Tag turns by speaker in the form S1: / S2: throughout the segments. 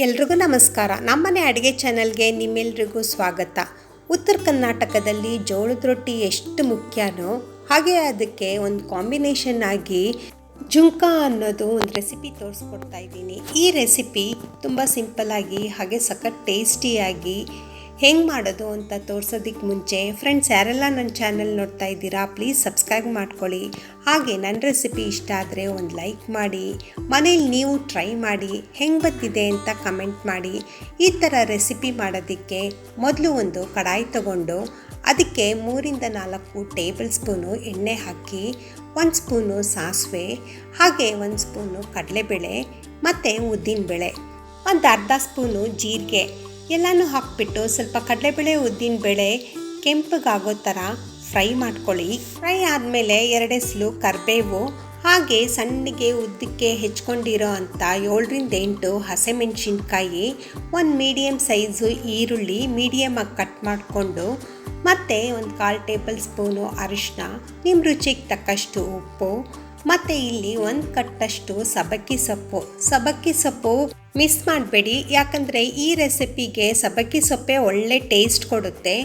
S1: ಎಲ್ರಿಗೂ ನಮಸ್ಕಾರ. ನಮ್ಮನೆ ಅಡುಗೆ ಚಾನಲ್ಗೆ ನಿಮ್ಮೆಲ್ರಿಗೂ ಸ್ವಾಗತ. ಉತ್ತರ ಕರ್ನಾಟಕದಲ್ಲಿ ಜೋಳದ ರೊಟ್ಟಿ ಎಷ್ಟು ಮುಖ್ಯನೋ ಹಾಗೆ ಅದಕ್ಕೆ ಒಂದು ಕಾಂಬಿನೇಷನ್ ಆಗಿ ಜುಂಕಾ ಅನ್ನೋದು ಒಂದು ರೆಸಿಪಿ ತೋರಿಸ್ಕೊಡ್ತಾ ಇದ್ದೀನಿ. ಈ ರೆಸಿಪಿ ತುಂಬ ಸಿಂಪಲ್ಲಾಗಿ ಹಾಗೆ ಸಖತ್ ಟೇಸ್ಟಿಯಾಗಿ ಹೆಂಗೆ ಮಾಡೋದು ಅಂತ ತೋರಿಸೋದಕ್ಕೆ ಮುಂಚೆ ಫ್ರೆಂಡ್ಸ್ ಯಾರೆಲ್ಲ ನನ್ನ ಚಾನಲ್ ನೋಡ್ತಾ ಇದ್ದೀರಾ ಪ್ಲೀಸ್ ಸಬ್ಸ್ಕ್ರೈಬ್ ಮಾಡ್ಕೊಳ್ಳಿ. ಹಾಗೆ ನನ್ನ ರೆಸಿಪಿ ಇಷ್ಟ ಆದರೆ ಒಂದು ಲೈಕ್ ಮಾಡಿ, ಮನೇಲಿ ನೀವು ಟ್ರೈ ಮಾಡಿ ಹೆಂಗೆ ಬಂದಿದೆ ಅಂತ ಕಮೆಂಟ್ ಮಾಡಿ. ಈ ಥರ ರೆಸಿಪಿ ಮಾಡೋದಕ್ಕೆ ಮೊದಲು ಒಂದು ಕಡಾಯಿ ತಗೊಂಡು ಅದಕ್ಕೆ 3-4 ಟೇಬಲ್ ಸ್ಪೂನು ಎಣ್ಣೆ ಹಾಕಿ, 1 ಸ್ಪೂನು ಸಾಸಿವೆ, ಹಾಗೆ 1 ಸ್ಪೂನು ಕಡಲೆಬೇಳೆ ಮತ್ತು ಉದ್ದಿನಬೇಳೆ, ಒಂದು ಅರ್ಧ ಸ್ಪೂನು ಜೀರಿಗೆ ಎಲ್ಲನೂ ಹಾಕಿಬಿಟ್ಟು ಸ್ವಲ್ಪ ಕಡಲೆಬೇಳೆ ಉದ್ದಿನಬೇಳೆ ಕೆಂಪಗಾಗೋ ಥರ ಫ್ರೈ ಮಾಡ್ಕೊಳ್ಳಿ. ಫ್ರೈ ಆದಮೇಲೆ 2 ಎಸಳು ಕರಿಬೇವು, ಹಾಗೆ ಸಣ್ಣಗೆ ಉದ್ದಕ್ಕೆ ಹೆಚ್ಕೊಂಡಿರೋ ಅಂಥ 7-8 ಹಸಿಮೆಣಸಿನ್ಕಾಯಿ, ಒಂದು ಮೀಡಿಯಮ್ ಸೈಜು ಈರುಳ್ಳಿ ಮೀಡಿಯಮಾಗಿ ಕಟ್ ಮಾಡಿಕೊಂಡು, ಮತ್ತು ಒಂದು 1/4 ಟೇಬಲ್ ಸ್ಪೂನು ಅರಿಶಿನ, ನಿಮ್ಮ ರುಚಿಗೆ ತಕ್ಕಷ್ಟು ಉಪ್ಪು, ಮತ್ತು ಇಲ್ಲಿ 1 ಕಟ್ಟಷ್ಟು ಸಬ್ಬಕ್ಕಿ ಸೊಪ್ಪು ಮಿಸ್ ಮಾಡಬೇಡಿ, ಯಾಕಂದರೆ ಈ ರೆಸಿಪಿಗೆ ಸಬ್ಬಕ್ಕಿ ಸೊಪ್ಪೆ ಒಳ್ಳೆ ಟೇಸ್ಟ್ ಕೊಡುತ್ತೆ.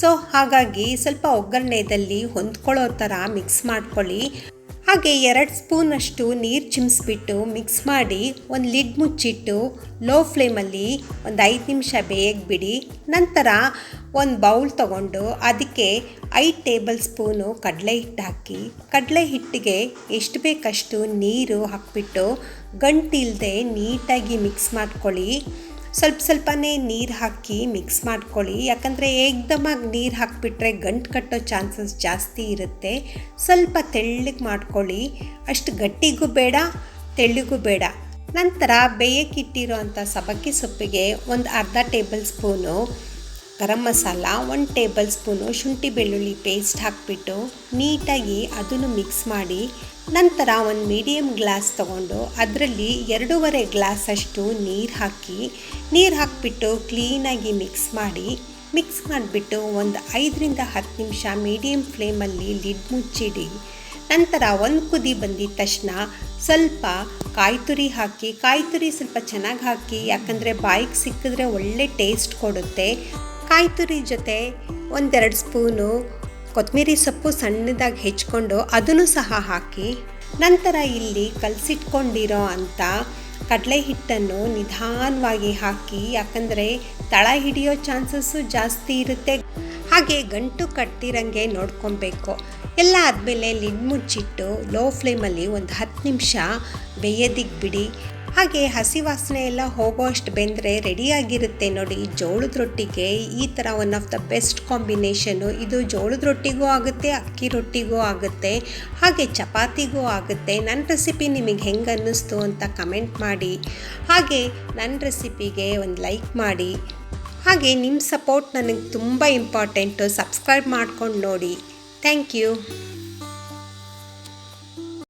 S1: ಸೊ ಹಾಗಾಗಿ ಸ್ವಲ್ಪ ಒಗ್ಗರಣೆಯಲ್ಲಿ ಹೊಂದ್ಕೊಳ್ಳೋ ಥರ ಮಿಕ್ಸ್ ಮಾಡ್ಕೊಳ್ಳಿ. ಹಾಗೆ 2 ಸ್ಪೂನಷ್ಟು ನೀರು ಚಿಮ್ಮಿಸ್ಬಿಟ್ಟು ಮಿಕ್ಸ್ ಮಾಡಿ ಒಂದು ಲಿಡ್ ಮುಚ್ಚಿಟ್ಟು ಲೋ ಫ್ಲೇಮಲ್ಲಿ ಒಂದು 5 ನಿಮಿಷ ಬೇಯಕ್ಕೆ ಬಿಡಿ. ನಂತರ ಒಂದು ಬೌಲ್ ತೊಗೊಂಡು ಅದಕ್ಕೆ 5 ಟೇಬಲ್ ಸ್ಪೂನು ಕಡಲೆ ಹಿಟ್ಟು ಹಾಕಿ, ಕಡಲೆ ಹಿಟ್ಟಿಗೆ ಎಷ್ಟು ಬೇಕಷ್ಟು ನೀರು ಹಾಕಿಬಿಟ್ಟು ಗಂಟಿಲ್ಲದೆ ನೀಟಾಗಿ ಮಿಕ್ಸ್ ಮಾಡ್ಕೊಳ್ಳಿ. ಸ್ವಲ್ಪನೇ ನೀರು ಹಾಕಿ ಮಿಕ್ಸ್ ಮಾಡ್ಕೊಳ್ಳಿ, ಯಾಕಂದರೆ ಏಕ್ದಮಾಗಿ ನೀರು ಹಾಕಿಬಿಟ್ರೆ ಗಂಟು ಕಟ್ಟೋ ಚಾನ್ಸಸ್ ಜಾಸ್ತಿ ಇರುತ್ತೆ. ಸ್ವಲ್ಪ ತೆಳ್ಳಗೆ ಮಾಡ್ಕೊಳ್ಳಿ, ಅಷ್ಟು ಗಟ್ಟಿಗೂ ಬೇಡ ತೆಳ್ಳಗೂ ಬೇಡ. ನಂತರ ಬೇಯಕ್ಕಿಟ್ಟಿರೋ ಅಂಥ ಸಬ್ಬಕ್ಕಿ ಸೊಪ್ಪಿಗೆ ಒಂದು ಅರ್ಧ table spoon garam masala, 1 table spoon ಶುಂಠಿ ಬೆಳ್ಳುಳ್ಳಿ ಪೇಸ್ಟ್ ಹಾಕಿಬಿಟ್ಟು ನೀಟಾಗಿ ಅದನ್ನು ಮಿಕ್ಸ್ ಮಾಡಿ, ನಂತರ ಒಂದು ಮೀಡಿಯಮ್ ಗ್ಲಾಸ್ ತೊಗೊಂಡು ಅದರಲ್ಲಿ 2.5 ಗ್ಲಾಸಷ್ಟು ನೀರು ಹಾಕಿಬಿಟ್ಟು ಕ್ಲೀನಾಗಿ ಮಿಕ್ಸ್ ಮಾಡಿಬಿಟ್ಟು ಒಂದು 5-10 ನಿಮಿಷ ಮೀಡಿಯಮ್ ಫ್ಲೇಮಲ್ಲಿ ಲಿಡ್ ಮುಚ್ಚಿಡಿ. ನಂತರ ಒಂದು ಕುದಿ ಬಂದಿದ ತಕ್ಷಣ ಸ್ವಲ್ಪ ಕಾಯಿ ತುರಿ ಸ್ವಲ್ಪ ಚೆನ್ನಾಗಿ ಹಾಕಿ, ಯಾಕಂದರೆ ಬಾಯಿಗೆ ಸಿಕ್ಕಿದ್ರೆ ಒಳ್ಳೆ ಟೇಸ್ಟ್ ಕೊಡುತ್ತೆ. ಕಾಯಿ ತುರಿ ಜೊತೆ 1-2 ಸ್ಪೂನು ಕೊತ್ತಂಬರಿ ಸೊಪ್ಪು ಸಣ್ಣದಾಗಿ ಹೆಚ್ಕೊಂಡು ಅದನ್ನು ಸಹ ಹಾಕಿ, ನಂತರ ಇಲ್ಲಿ ಕಲಸಿಟ್ಕೊಂಡಿರೋ ಅಂಥ ಕಡಲೆ ಹಿಟ್ಟನ್ನು ನಿಧಾನವಾಗಿ ಹಾಕಿ, ಯಾಕಂದರೆ ತಳ ಹಿಡಿಯೋ ಚಾನ್ಸಸ್ಸು ಜಾಸ್ತಿ ಇರುತ್ತೆ, ಹಾಗೆ ಗಂಟು ಕಟ್ತಿರಂಗೆ ನೋಡ್ಕೊಬೇಕು. ಎಲ್ಲ ಆದಮೇಲೆ ಲಿಡ್ ಮುಚ್ಚಿಟ್ಟು ಲೋ ಫ್ಲೇಮಲ್ಲಿ ಒಂದು 10 ನಿಮಿಷ ಬೇಯೋದಕ್ಕೆ ಬಿಡಿ. ಹಾಗೆ ಹಸಿ ವಾಸನೆ ಎಲ್ಲ ಹೋಗೋ ಅಷ್ಟು ಬೆಂದರೆ ರೆಡಿಯಾಗಿರುತ್ತೆ ನೋಡಿ. ಜೋಳದ ರೊಟ್ಟಿಗೆ ಈ ಥರ one of the best combination. ಇದು ಜೋಳದ ರೊಟ್ಟಿಗೂ ಆಗುತ್ತೆ, ಅಕ್ಕಿ ರೊಟ್ಟಿಗೂ ಆಗುತ್ತೆ, ಹಾಗೆ ಚಪಾತಿಗೂ ಆಗುತ್ತೆ. ನನ್ನ ರೆಸಿಪಿ ನಿಮಗೆ ಹೆಂಗೆ ಅನ್ನಿಸ್ತು ಅಂತ ಕಮೆಂಟ್ ಮಾಡಿ, ಹಾಗೆ ನನ್ನ ರೆಸಿಪಿಗೆ ಒಂದು ಲೈಕ್ ಮಾಡಿ. ಹಾಗೆ ನಿಮ್ಮ ಸಪೋರ್ಟ್ ನನಗೆ ತುಂಬ ಇಂಪಾರ್ಟೆಂಟು. ಸಬ್ಸ್ಕ್ರೈಬ್ ಮಾಡ್ಕೊಂಡು ನೋಡಿ. Thank you.